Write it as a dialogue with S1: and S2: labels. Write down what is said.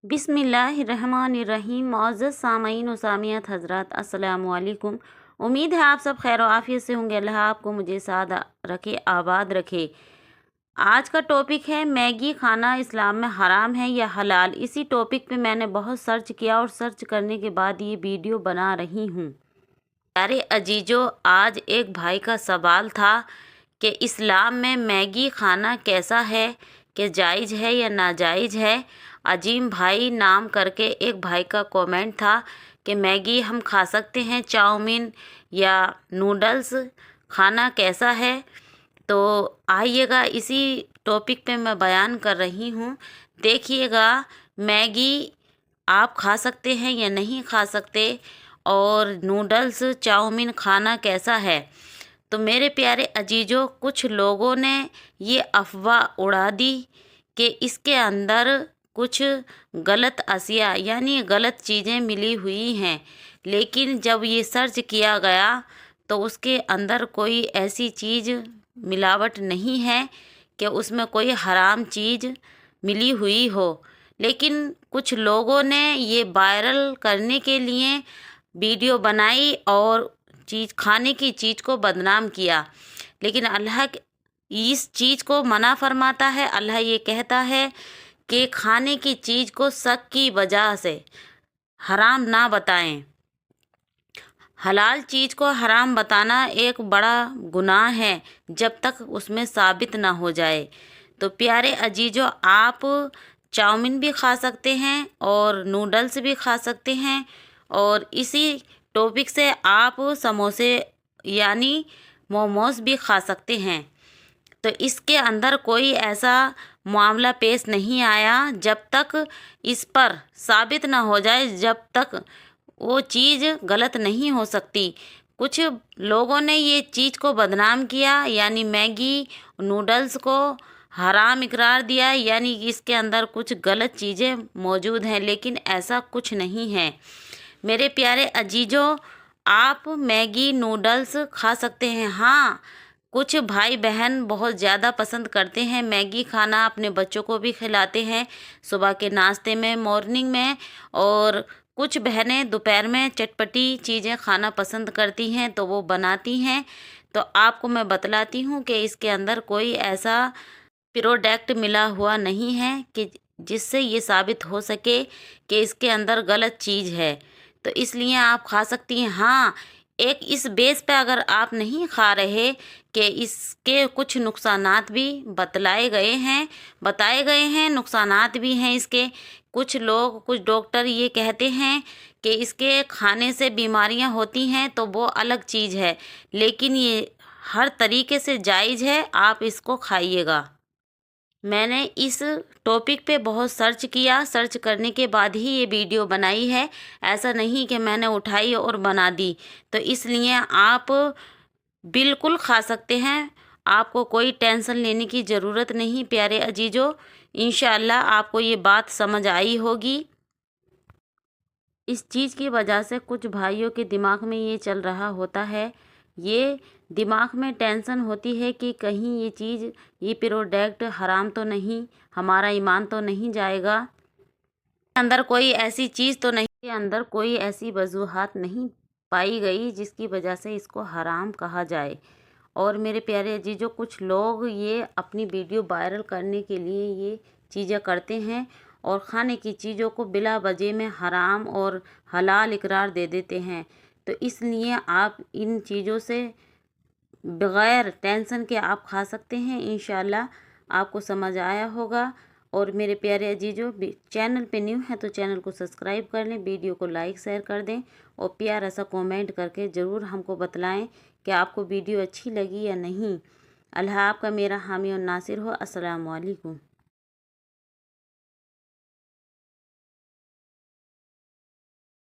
S1: बिस्मिल्लाहिर्रहमानिर्रहीम। मुअज़्ज़ज़ सामईन व सामियात हज़रात, अस्सलामु अलैकुम। उम्मीद है आप सब खैर व आफियत से होंगे। अल्लाह आपको मुझे साथ रखे, आबाद रखे। आज का टॉपिक है मैगी खाना इस्लाम में हराम है या हलाल। इसी टॉपिक पे मैंने बहुत सर्च किया और सर्च करने के बाद ये वीडियो बना रही हूँ। प्यारे अजीजों, आज एक भाई का सवाल था कि इस्लाम में मैगी खाना कैसा है, कि जायज़ है या नाजायज़ है। अजीम भाई नाम करके एक भाई का कमेंट था कि मैगी हम खा सकते हैं, चाउमीन या नूडल्स खाना कैसा है। तो आइएगा इसी टॉपिक पे मैं बयान कर रही हूँ। देखिएगा, मैगी आप खा सकते हैं या नहीं खा सकते, और नूडल्स चाउमीन खाना कैसा है। तो मेरे प्यारे अजीजों, कुछ लोगों ने ये अफवाह उड़ा दी कि इसके अंदर कुछ गलत अशिया यानी गलत चीज़ें मिली हुई हैं, लेकिन जब ये सर्च किया गया तो उसके अंदर कोई ऐसी चीज़ मिलावट नहीं है कि उसमें कोई हराम चीज़ मिली हुई हो। लेकिन कुछ लोगों ने ये वायरल करने के लिए वीडियो बनाई और खाने की चीज़ को बदनाम किया। लेकिन अल्लाह इस चीज़ को मना फरमाता है। अल्लाह ये कहता है कि खाने की चीज़ को शक की वजह से हराम ना बताएं। हलाल चीज़ को हराम बताना एक बड़ा गुनाह है जब तक उसमें साबित ना हो जाए। तो प्यारे अजीजों, आप चाउमीन भी खा सकते हैं और नूडल्स भी खा सकते हैं, और इसी टॉपिक से आप समोसे यानी मोमोज भी खा सकते हैं। तो इसके अंदर कोई ऐसा मामला पेश नहीं आया जब तक इस पर साबित ना हो जाए, जब तक वो चीज़ गलत नहीं हो सकती। कुछ लोगों ने ये चीज़ को बदनाम किया, यानी मैगी नूडल्स को हराम इकरार दिया, यानी कि इसके अंदर कुछ गलत चीज़ें मौजूद हैं, लेकिन ऐसा कुछ नहीं है। मेरे प्यारे अजीजों, आप मैगी नूडल्स खा सकते हैं। हाँ, कुछ भाई बहन बहुत ज़्यादा पसंद करते हैं मैगी खाना, अपने बच्चों को भी खिलाते हैं सुबह के नाश्ते में, मॉर्निंग में, और कुछ बहनें दोपहर में चटपटी चीज़ें खाना पसंद करती हैं तो वो बनाती हैं। तो आपको मैं बतलाती हूँ कि इसके अंदर कोई ऐसा प्रोडक्ट मिला हुआ नहीं है कि जिससे ये साबित हो सके कि इसके अंदर गलत चीज़ है, तो इसलिए आप खा सकती हैं। हाँ, एक इस बेस पे अगर आप नहीं खा रहे कि इसके कुछ नुकसानात भी बताए गए हैं, नुकसानात भी हैं इसके। कुछ लोग, कुछ डॉक्टर ये कहते हैं कि इसके खाने से बीमारियां होती हैं, तो वो अलग चीज़ है, लेकिन ये हर तरीके से जायज़ है, आप इसको खाइएगा। मैंने इस टॉपिक पे बहुत सर्च किया, सर्च करने के बाद ही ये वीडियो बनाई है। ऐसा नहीं कि मैंने उठाई और बना दी। तो इसलिए आप बिल्कुल खा सकते हैं, आपको कोई टेंशन लेने की ज़रूरत नहीं। प्यारे अजीजों, इंशाअल्लाह आपको ये बात समझ आई होगी। इस चीज़ की वजह से कुछ भाइयों के दिमाग में ये चल रहा होता है, ये दिमाग में टेंशन होती है कि कहीं ये चीज़, ये प्रोडक्ट हराम तो नहीं, हमारा ईमान तो नहीं जाएगा, अंदर कोई ऐसी चीज़ तो नहीं, के अंदर कोई ऐसी वजूहात नहीं पाई गई जिसकी वजह से इसको हराम कहा जाए। और मेरे प्यारे अजीजों, कुछ लोग ये अपनी वीडियो वायरल करने के लिए ये चीज़ें करते हैं और खाने की चीज़ों को बिला वजह में हराम और हलाल इकरार दे देते हैं। तो इसलिए आप इन चीज़ों से बग़ैर टेंशन के आप खा सकते हैं। इंशाल्लाह आपको समझ आया होगा। और मेरे प्यारे अजीजों, चैनल पे न्यू है तो चैनल को सब्सक्राइब कर लें, वीडियो को लाइक शेयर कर दें, और प्यारा सा कमेंट करके ज़रूर हमको बतलाएं कि आपको वीडियो अच्छी लगी या नहीं। अल्लाह आपका मेरा हामी और नासिर हो। अस्सलामु अलैकुम।